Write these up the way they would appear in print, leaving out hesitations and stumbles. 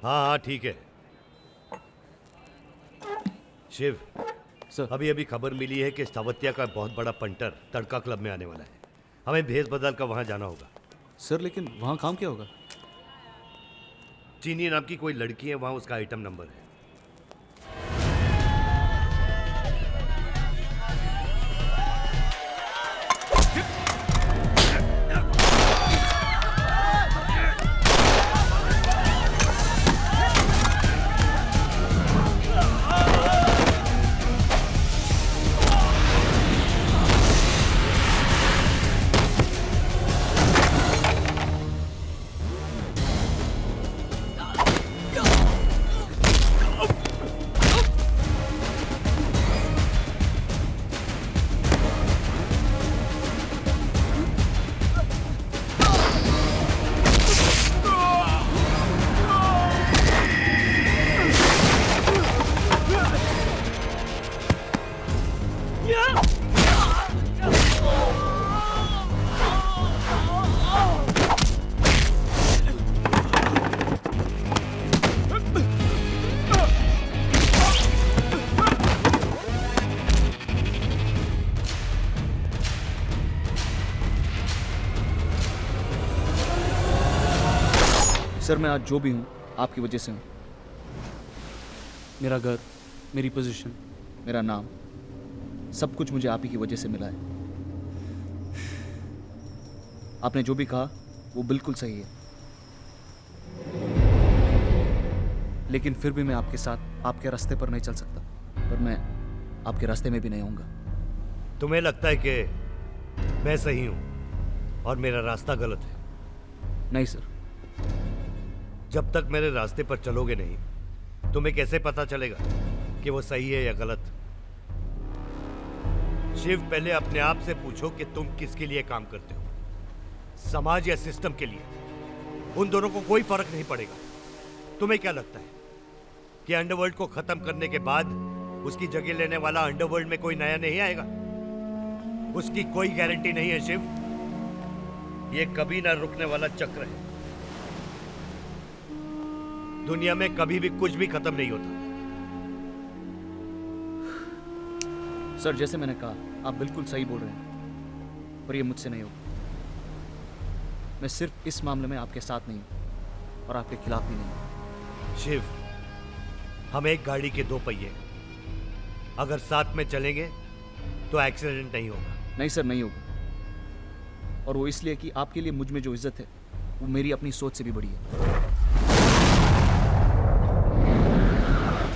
हाँ हाँ ठीक है। शिव, सर। अभी अभी खबर मिली है कि सावतिया का बहुत बड़ा पंटर तड़का क्लब में आने वाला है। हमें भेस बदल कर वहां जाना होगा। सर लेकिन वहाँ काम क्या होगा? चीनी नाम की कोई लड़की है वहां, उसका आइटम नंबर है। सर मैं आज जो भी हूँ आपकी वजह से हूँ। मेरा घर, मेरी पोजीशन, मेरा नाम, सब कुछ मुझे आप ही की वजह से मिला है। आपने जो भी कहा वो बिल्कुल सही है, लेकिन फिर भी मैं आपके साथ आपके रास्ते पर नहीं चल सकता। पर मैं आपके रास्ते में भी नहीं आऊँगा। तुम्हें लगता है कि मैं सही हूं और मेरा रास्ता गलत है? नहीं सर। जब तक मेरे रास्ते पर चलोगे नहीं, तुम्हें कैसे पता चलेगा कि वो सही है या गलत? शिव, पहले अपने आप से पूछो कि तुम किसके लिए काम करते हो, समाज या सिस्टम के लिए? उन दोनों को कोई फर्क नहीं पड़ेगा। तुम्हें क्या लगता है कि अंडरवर्ल्ड को खत्म करने के बाद उसकी जगह लेने वाला अंडरवर्ल्ड में कोई नया नहीं आएगा? उसकी कोई गारंटी नहीं है शिव। ये कभी ना रुकने वाला चक्र है। दुनिया में कभी भी कुछ भी खत्म नहीं होता। सर जैसे मैंने कहा, आप बिल्कुल सही बोल रहे हैं, पर ये मुझसे नहीं होगा। मैं सिर्फ इस मामले में आपके साथ नहीं हूं और आपके खिलाफ भी नहीं हूं। शिव, हम एक गाड़ी के दो पहिए, अगर साथ में चलेंगे तो एक्सीडेंट नहीं होगा। नहीं सर, नहीं होगा। और वो इसलिए कि आपके लिए मुझ में जो इज्जत है वो मेरी अपनी सोच से भी बड़ी है।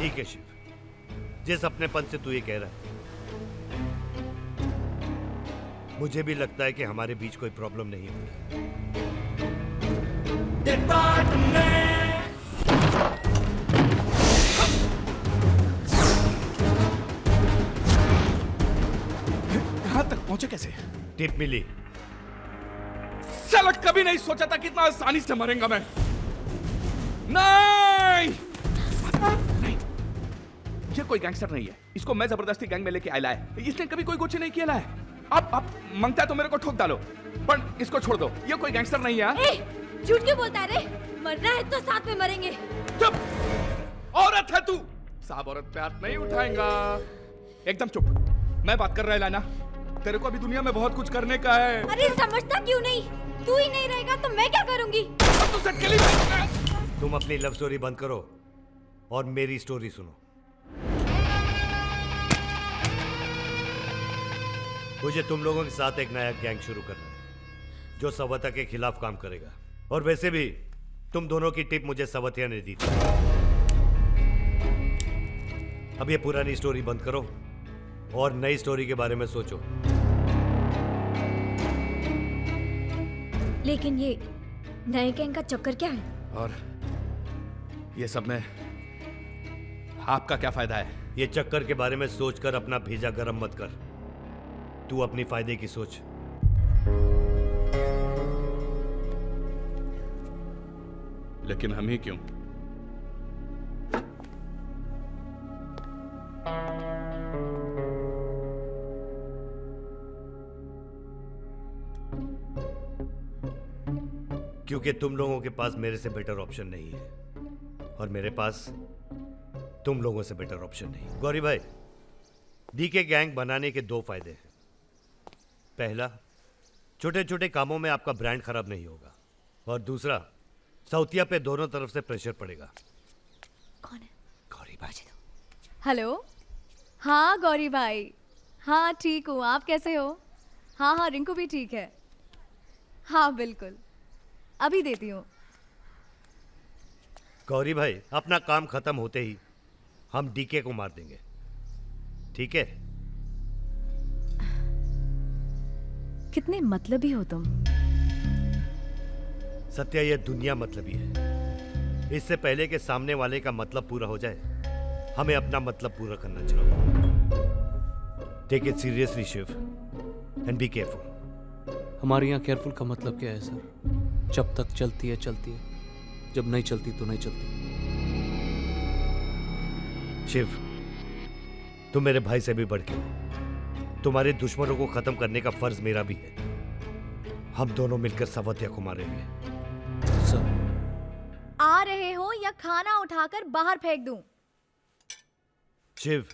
ठीक है शिव, जिस अपनेपन से तू ये कह रहा है, मुझे भी लगता है कि हमारे बीच कोई प्रॉब्लम नहीं है। यहां तक पहुंचे कैसे? टिप मिली। साला कभी नहीं सोचा था कि इतना आसानी से मरेगा मैं। नहीं नहीं, ये कोई गैंगस्टर नहीं है। इसको मैं जबरदस्ती गैंग में लेके आया है। इसने कभी कोई कुछ नहीं किया है। आप मांगता है तो मेरे को ठोक डालो, पर इसको छोड़ दो। ये कोई गैंगस्टर नहीं है। ए, झूठ क्यों बोलता है रे? मरना है तो साथ में मरेंगे। चुप! औरत है तू, साहब औरत पे हाथ नहीं उठाएगा। एकदम चुप। मैं बात कर रहा है लाना। तेरे को अभी दुनिया में बहुत कुछ करने का है। अरे समझता क्यों नहीं? तू ही नहीं रहेगा तो मैं क्या करूंगी? अब तू सेट के लिए तुम अपनी लव स्टोरी बंद करो और मेरी स्टोरी सुनो। मुझे तुम लोगों के साथ एक नया गैंग शुरू करना है जो सवता के खिलाफ काम करेगा। और वैसे भी तुम दोनों की टिप मुझे सवतिया ने दी थी। अब ये पुरानी स्टोरी बंद करो और नई स्टोरी के बारे में सोचो। लेकिन ये नए गैंग का चक्कर क्या है? और ये सब में आपका क्या फायदा है? ये चक्कर के बारे में सोचकर अपना भेजा गरम मत कर। तू अपनी फायदे की सोच। लेकिन हम ही क्यों? क्योंकि तुम लोगों के पास मेरे से बेटर ऑप्शन नहीं है और मेरे पास तुम लोगों से बेटर ऑप्शन नहीं। गौरी भाई, डीके गैंग बनाने के 2 फायदे हैं। पहला, छोटे छोटे कामों में आपका ब्रांड खराब नहीं होगा, और दूसरा, सौतिया पे दोनों तरफ से प्रेशर पड़ेगा। कौन है? गौरी भाई। हेलो। हाँ गौरी भाई, हाँ ठीक हूँ, आप कैसे हो? हाँ हाँ, रिंकू भी ठीक है। हाँ बिल्कुल, अभी देती हूँ। गौरी भाई, अपना काम खत्म होते ही हम डीके को मार देंगे, ठीक है? कितने मतलबी हो तुम। सत्या, ये दुनिया मतलबी है। इससे पहले कि सामने वाले का मतलब पूरा हो जाए, हमें अपना मतलब पूरा करना चाहिए। Take it seriously Shiv, and be careful. हमारे यहाँ केयरफुल का मतलब क्या है सर? जब तक चलती है चलती है, जब नहीं चलती तो नहीं चलती। शिव, तुम मेरे भाई से भी बढ़ के हो। तुम्हारे दुश्मनों को खत्म करने का फर्ज मेरा भी है। हम दोनों मिलकर सवतिया को मारेंगे। सर, आ रहे हो या खाना उठाकर बाहर फेंक दूं? शिव,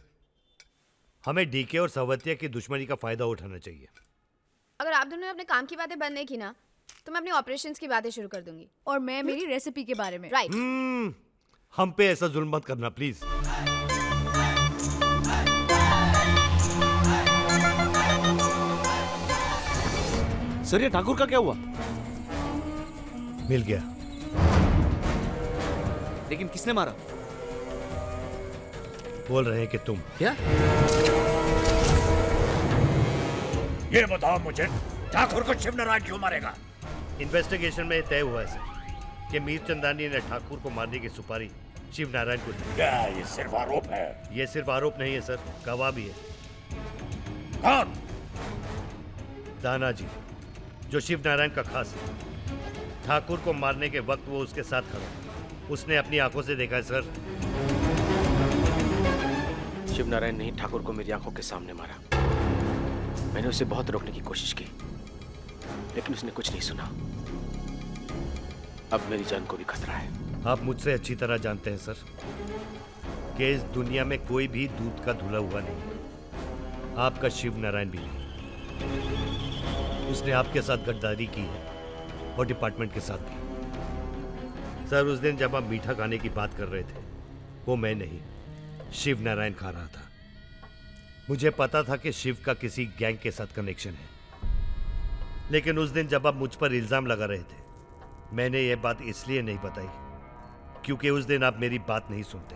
हमें डीके और सवतिया की दुश्मनी का फायदा उठाना चाहिए। अगर आप दोनों ने अपने काम की बातें बंद नहीं की ना, तो मैं अपनी ऑपरेशंस की बातें शुरू कर दूंगी। और मैं मेरी रेसिपी के बारे में। राइट। हम पे ऐसा जुल्म मत करना प्लीज। सर ये ठाकुर का क्या हुआ? मिल गया। लेकिन किसने मारा? बोल रहे हैं कि तुम। क्या? ये बताओ मुझे, ठाकुर को शिव नारायण क्यों मारेगा? इन्वेस्टिगेशन में तय हुआ है सर कि मीर चंदानी ने ठाकुर को मारने की सुपारी शिव नारायण को दी। क्या ये सिर्फ आरोप है? ये सिर्फ आरोप नहीं है सर, गवाह भी है। कौन? दाना जी, जो शिव नारायण का खास है। ठाकुर को मारने के वक्त वो उसके साथ खड़ा था। उसने अपनी आंखों से देखा है सर। शिव नारायण ने ठाकुर को मेरी आंखों के सामने मारा। मैंने उसे बहुत रोकने की कोशिश की, लेकिन उसने कुछ नहीं सुना। अब मेरी जान को भी खतरा है। आप मुझसे अच्छी तरह जानते हैं सर कि इस दुनिया में कोई भी दूध का धुला हुआ नहीं है। आपका शिव नारायण भी नहीं। उसने आपके साथ गद्दारी की है और डिपार्टमेंट के साथ भी। सर, उस दिन जब आप मीठा खाने की बात कर रहे थे, वो मैं नहीं, शिव नारायण खा रहा था। मुझे पता था कि शिव का किसी गैंग के साथ कनेक्शन है, लेकिन उस दिन जब आप मुझ पर इल्जाम लगा रहे थे, मैंने ये बात इसलिए नहीं बताई क्योंकि उस दिन आप मेरी बात नहीं सुनते।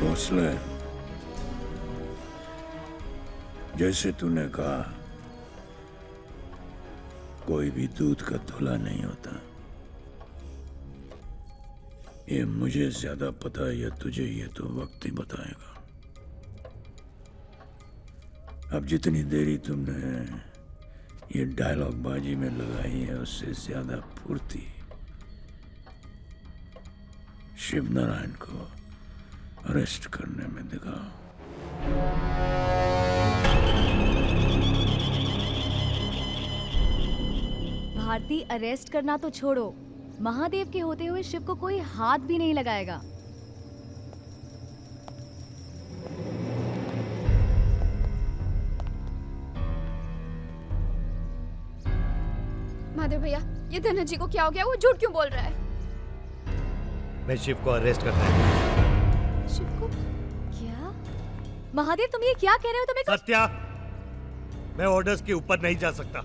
भोसले, जैसे तूने कहा, कोई भी दूध का धुला नहीं होता। ये मुझे ज्यादा पता है या तुझे, ये तो वक्त ही बताएगा। अब जितनी देरी तुमने ये डायलॉग बाजी में लगाई है, उससे ज्यादा फुर्ती शिव नारायण को अरेस्ट करने में दिखाओ। भारती, अरेस्ट करना तो छोड़ो, महादेव के होते हुए शिव को कोई हाथ भी नहीं लगाएगा। महादेव भैया, ये धनंजय जी को क्या हो गया? वो झूठ क्यों बोल रहा है? मैं शिव को अरेस्ट करना है। शिव को? क्या? महादेव, तुम ये क्या कह रहे हो? तुम्हें सत्या, मैं ऑर्डर्स के ऊपर नहीं जा सकता।